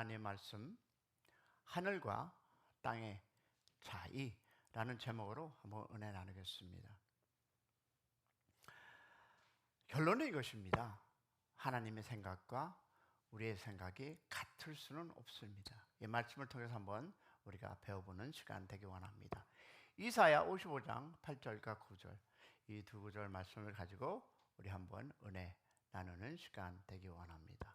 하나님의 말씀, 하늘과 땅의 차이라는 제목으로 한번 은혜 나누겠습니다. 결론은 이것입니다. 하나님의 생각과 우리의 생각이 같을 수는 없습니다. 이 말씀을 통해서 한번 우리가 배워보는 시간 되기 원합니다. 이사야 55장 8절과 9절, 이 두 구절 말씀을 가지고 우리 한번 은혜 나누는 시간 되기 원합니다.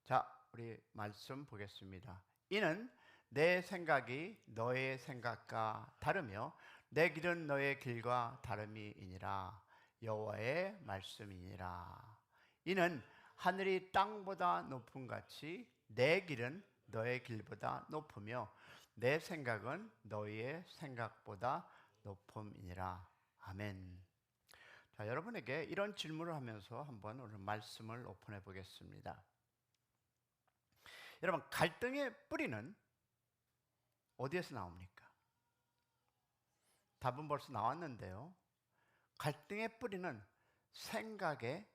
자, 우리 말씀 보겠습니다. 이는 내 생각이 너의 생각과 다르며 내 길은 너의 길과 다름이니라. 여호와의 말씀이니라. 이는 하늘이 땅보다 높음 같이 내 길은 너의 길보다 높으며 내 생각은 너희의 생각보다 높음이니라. 아멘. 자, 여러분에게 이런 질문을 하면서 한번 오늘 말씀을 오픈해 보겠습니다. 여러분, 갈등의 뿌리는 어디에서 나옵니까? 답은 벌써 나왔는데요. 갈등의 뿌리는 생각의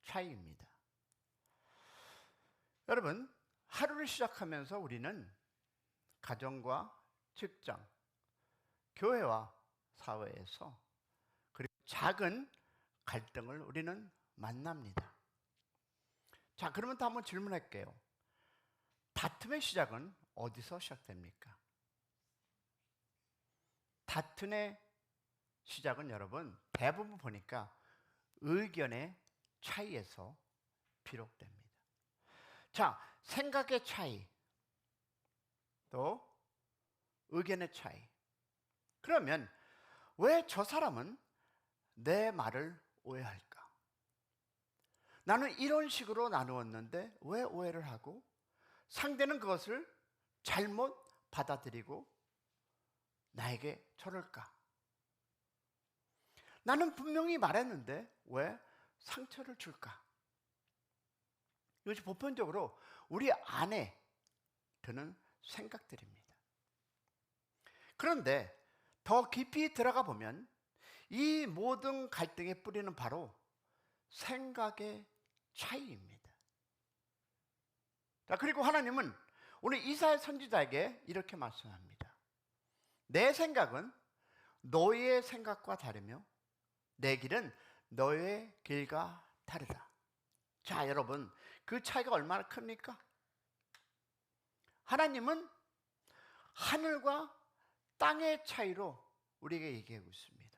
차이입니다. 여러분, 하루를 시작하면서 우리는 가정과 직장, 교회와 사회에서 그리고 작은 갈등을 우리는 만납니다. 자, 그러면 또 한번 질문할게요. 다툼의 시작은 어디서 시작됩니까? 다툼의 시작은 여러분 대부분 보니까 의견의 차이에서 비롯됩니다. 자, 생각의 차이, 또 의견의 차이. 그러면 왜 저 사람은 내 말을 오해할까? 나는 이런 식으로 나누었는데 왜 오해를 하고 상대는 그것을 잘못 받아들이고 나에게 저럴까? 나는 분명히 말했는데 왜 상처를 줄까? 이것이 보편적으로 우리 안에 드는 생각들입니다. 그런데 더 깊이 들어가 보면 이 모든 갈등의 뿌리는 바로 생각의 차이입니다. 자, 그리고 하나님은 오늘 이사야 선지자에게 이렇게 말씀합니다. 내 생각은 너의 생각과 다르며 내 길은 너의 길과 다르다. 자, 여러분, 그 차이가 얼마나 큽니까? 하나님은 하늘과 땅의 차이로 우리에게 얘기하고 있습니다.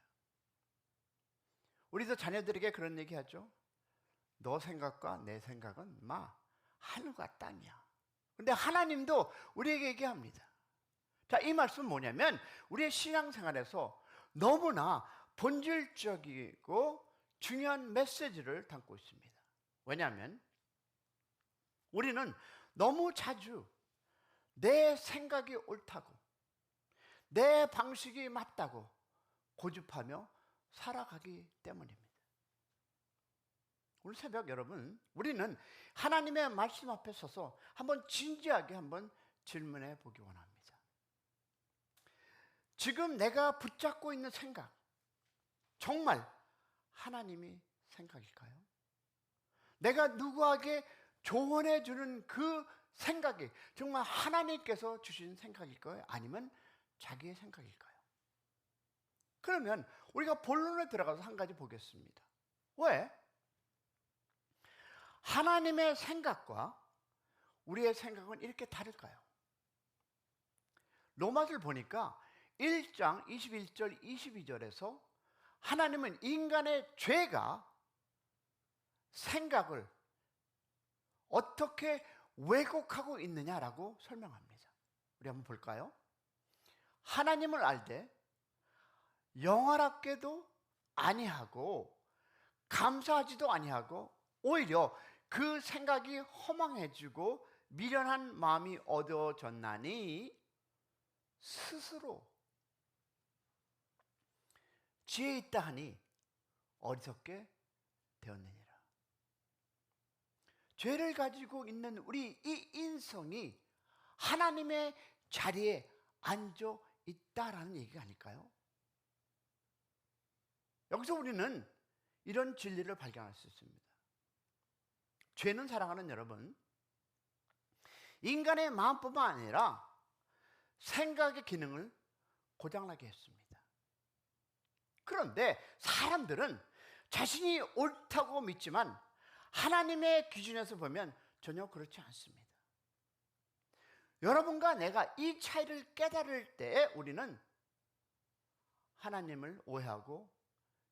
우리도 자녀들에게 그런 얘기하죠. 너 생각과 내 생각은 하늘과 땅이야. 근데 하나님도 우리에게 얘기합니다. 자, 이 말씀은 뭐냐면 우리의 신앙생활에서 너무나 본질적이고 중요한 메시지를 담고 있습니다. 왜냐하면 우리는 너무 자주 내 생각이 옳다고 내 방식이 맞다고 고집하며 살아가기 때문입니다. 오늘 새벽 여러분, 우리는 하나님의 말씀 앞에 서서 한번 진지하게 한번 질문해 보기 원합니다. 지금 내가 붙잡고 있는 생각, 정말 하나님이 생각일까요? 내가 누구에게 조언해 주는 그 생각이 정말 하나님께서 주신 생각일까요? 아니면 자기의 생각일까요? 그러면 우리가 본론에 들어가서 한 가지 보겠습니다. 왜? 하나님의 생각과 우리의 생각은 이렇게 다를까요? 로마서를 보니까 1장 21절 22절에서 하나님은 인간의 죄가 생각을 어떻게 왜곡하고 있느냐라고 설명합니다. 우리 한번 볼까요? 하나님을 알되 영화롭게도 아니하고 감사하지도 아니하고 오히려 그 생각이 허망해지고 미련한 마음이 얻어졌나니 스스로 지혜 있다 하니 어리석게 되었느니라. 죄를 가지고 있는 우리 이 인성이 하나님의 자리에 앉아 있다라는 얘기가 아닐까요? 여기서 우리는 이런 진리를 발견할 수 있습니다. 죄는 사랑하는 여러분, 인간의 마음뿐만 아니라 생각의 기능을 고장나게 했습니다. 그런데 사람들은 자신이 옳다고 믿지만 하나님의 기준에서 보면 전혀 그렇지 않습니다. 여러분과 내가 이 차이를 깨달을 때 우리는 하나님을 오해하고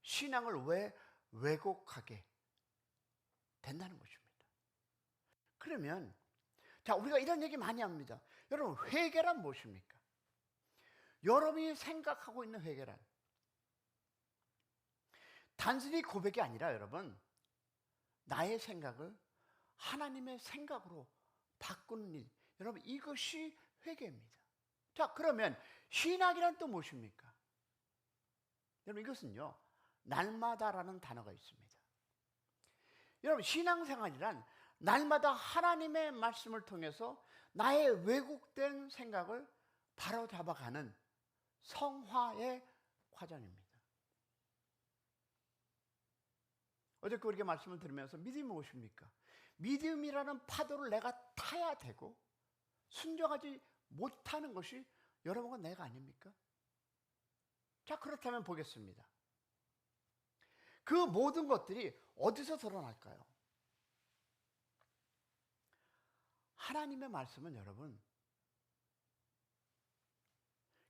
신앙을 왜곡하게 된다는 것입니다. 그러면 자, 우리가 이런 얘기 많이 합니다. 여러분, 회개란 무엇입니까? 여러분이 생각하고 있는 회개란 단순히 고백이 아니라 여러분, 나의 생각을 하나님의 생각으로 바꾸는 일, 여러분, 이것이 회개입니다. 자, 그러면 신학이란 또 무엇입니까? 여러분, 이것은요, 날마다라는 단어가 있습니다. 여러분, 신앙생활이란 날마다 하나님의 말씀을 통해서 나의 왜곡된 생각을 바로잡아가는 성화의 과정입니다. 어저께 우리가 말씀을 들으면서 믿음이 무엇입니까? 믿음이라는 파도를 내가 타야 되고 순종하지 못하는 것이 여러분과 내가 아닙니까? 자, 그렇다면 보겠습니다. 그 모든 것들이 어디서 드러날까요? 하나님의 말씀은 여러분,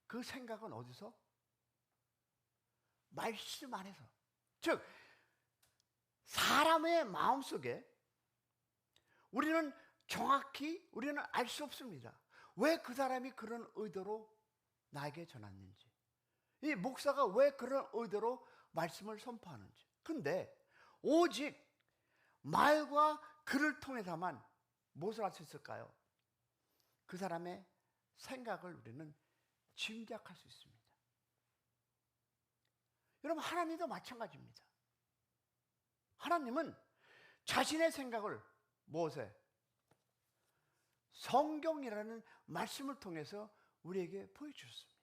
그 생각은 어디서? 말씀 안에서. 즉, 사람의 마음속에 우리는 정확히 우리는 알 수 없습니다. 왜 그 사람이 그런 의도로 나에게 전했는지, 이 목사가 왜 그런 의도로 말씀을 선포하는지. 근데 오직 말과 글을 통해서만 무엇을 할 수 있을까요? 그 사람의 생각을 우리는 짐작할 수 있습니다. 여러분, 하나님도 마찬가지입니다. 하나님은 자신의 생각을 무엇에? 성경이라는 말씀을 통해서 우리에게 보여주셨습니다.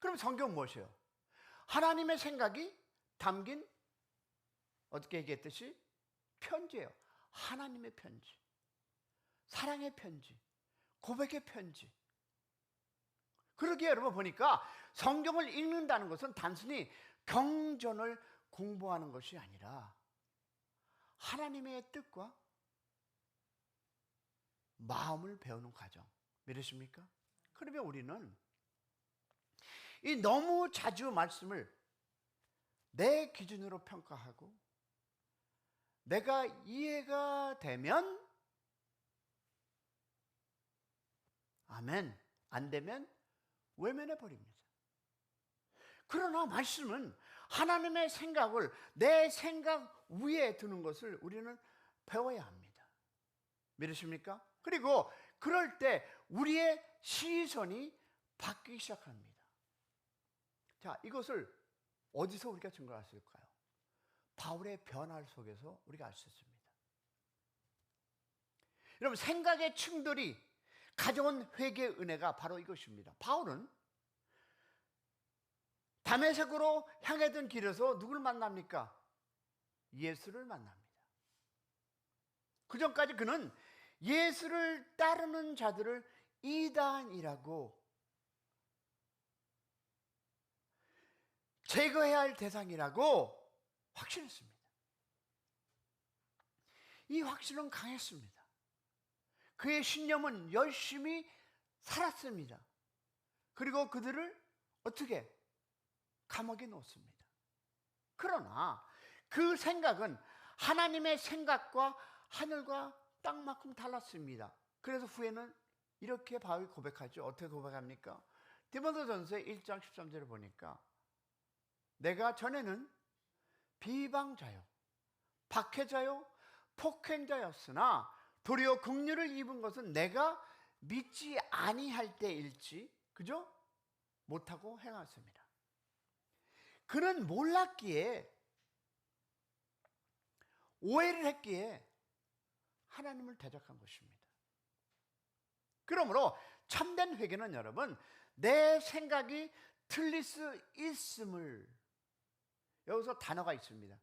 그럼 성경은 무엇이에요? 하나님의 생각이 담긴, 어떻게 얘기했듯이 편지예요. 하나님의 편지, 사랑의 편지, 고백의 편지. 그러기에 여러분 보니까 성경을 읽는다는 것은 단순히 경전을 공부하는 것이 아니라 하나님의 뜻과 마음을 배우는 과정. 믿으십니까? 그러면 우리는 이 너무 자주 말씀을 내 기준으로 평가하고 내가 이해가 되면 아멘, 안 되면 외면해 버립니다. 그러나 말씀은 하나님의 생각을 내 생각 위에 두는 것을 우리는 배워야 합니다. 믿으십니까? 그리고 그럴 때 우리의 시선이 바뀌기 시작합니다. 자, 이것을 어디서 우리가 증거할 수 있을까요? 바울의 변화 속에서 우리가 알 수 있습니다. 여러분, 생각의 충돌이 가져온 회개의 은혜가 바로 이것입니다. 바울은 다메섹으로 향하던 길에서 누굴 만납니까? 예수를 만납니다. 그 전까지 그는 예수를 따르는 자들을 이단이라고, 제거해야 할 대상이라고 확신했습니다. 이 확신은 강했습니다. 그의 신념은 열심히 살았습니다. 그리고 그들을 어떻게? 감옥에 넣었습니다. 그러나 그 생각은 하나님의 생각과 하늘과 땅만큼 달랐습니다. 그래서 후에는 이렇게 바울이 고백하죠. 어떻게 고백합니까? 디모데전서 1장 13절을 보니까 내가 전에는 비방자요, 박해자요, 폭행자였으나 도리어 긍휼을 입은 것은 내가 믿지 아니할 때일지, 그죠? 못하고 행하였습니다. 그는 몰랐기에, 오해를 했기에 하나님을 대적한 것입니다. 그러므로 참된 회개는 여러분, 내 생각이 틀릴 수 있음을, 여기서 단어가 있습니다.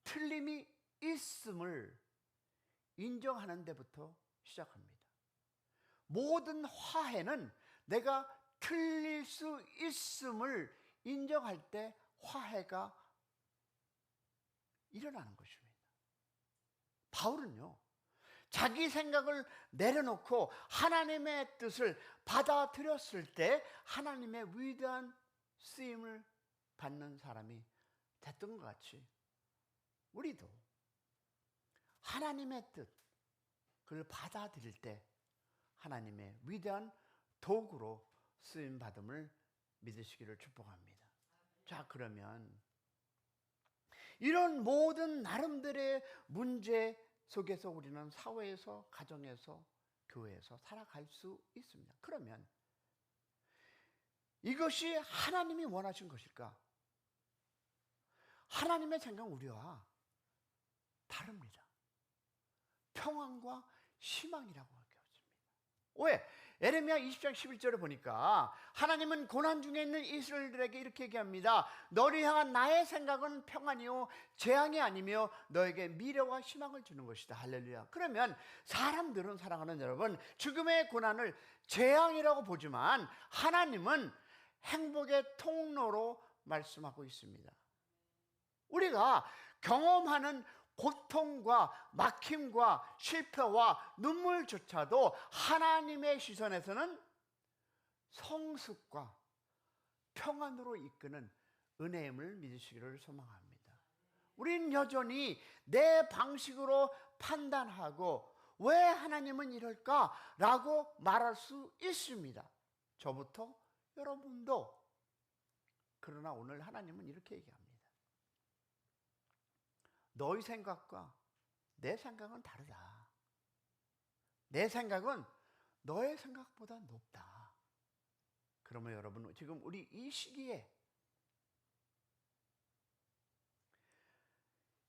틀림이 있음을 인정하는 데부터 시작합니다. 모든 화해는 내가 틀릴 수 있음을 인정할 때 화해가 일어나는 것입니다. 바울은요, 자기 생각을 내려놓고 하나님의 뜻을 받아들였을 때 하나님의 위대한 쓰임을 받는 사람이 됐던 것 같이 우리도 하나님의 뜻, 그걸 받아들일 때 하나님의 위대한 도구로 쓰임받음을 믿으시기를 축복합니다. 자, 그러면 이런 모든 나름대로의 문제 속에서 우리는 사회에서, 가정에서, 교회에서 살아갈 수 있습니다. 그러면 이것이 하나님이 원하신 것일까? 하나님의 생각은 우리와 다릅니다. 평안과 희망이라고 하겠습니다. 왜? 에레미야 20장 11절에 보니까 하나님은 고난 중에 있는 이스라엘들에게 이렇게 얘기합니다. 너를 향한 나의 생각은 평안이요 재앙이 아니며 너에게 미래와 희망을 주는 것이다. 할렐루야. 그러면 사람들은, 사랑하는 여러분, 죽음의 고난을 재앙이라고 보지만 하나님은 행복의 통로로 말씀하고 있습니다. 우리가 경험하는 고통과 막힘과 실패와 눈물조차도 하나님의 시선에서는 성숙과 평안으로 이끄는 은혜임을 믿으시기를 소망합니다. 우리는 여전히 내 방식으로 판단하고 왜 하나님은 이럴까라고 말할 수 있습니다. 저부터 여러분도. 그러나 오늘 하나님은 이렇게 얘기합니다. 너희 생각과 내 생각은 다르다. 내 생각은 너의 생각보다 높다. 그러면 여러분, 지금 우리 이 시기에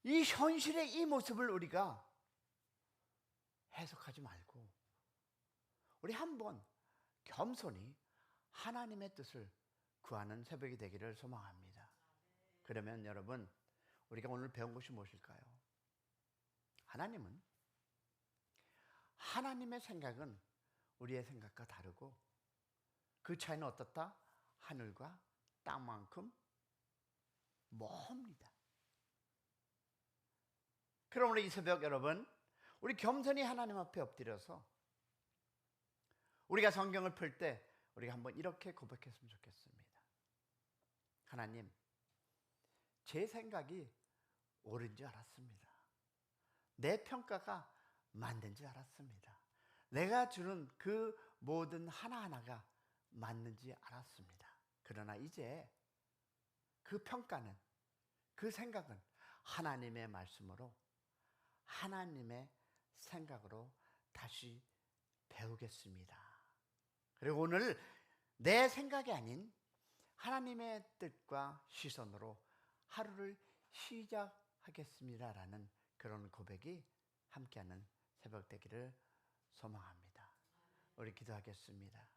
이 현실의 이 모습을 우리가 해석하지 말고 우리 한번 겸손히 하나님의 뜻을 구하는 새벽이 되기를 소망합니다. 그러면 여러분, 우리가 오늘 배운 것이 무엇일까요? 하나님의 생각은 우리의 생각과 다르고 그 차이는 어떻다? 하늘과 땅만큼 멉니다. 그럼 우리 이 새벽 여러분, 우리 겸손히 하나님 앞에 엎드려서 우리가 성경을 펼 때 우리가 한번 이렇게 고백했으면 좋겠습니다. 하나님, 제 생각이 옳은 줄 알았습니다. 내 평가가 맞는 줄 알았습니다. 내가 주는 그 모든 하나하나가 맞는지 알았습니다. 그러나 이제 그 평가는, 그 생각은 하나님의 말씀으로, 하나님의 생각으로 다시 배우겠습니다. 그리고 오늘 내 생각이 아닌 하나님의 뜻과 시선으로 하루를 시작하겠습니다라는 그런 고백이 함께하는 새벽 되기를 소망합니다. 우리 기도하겠습니다.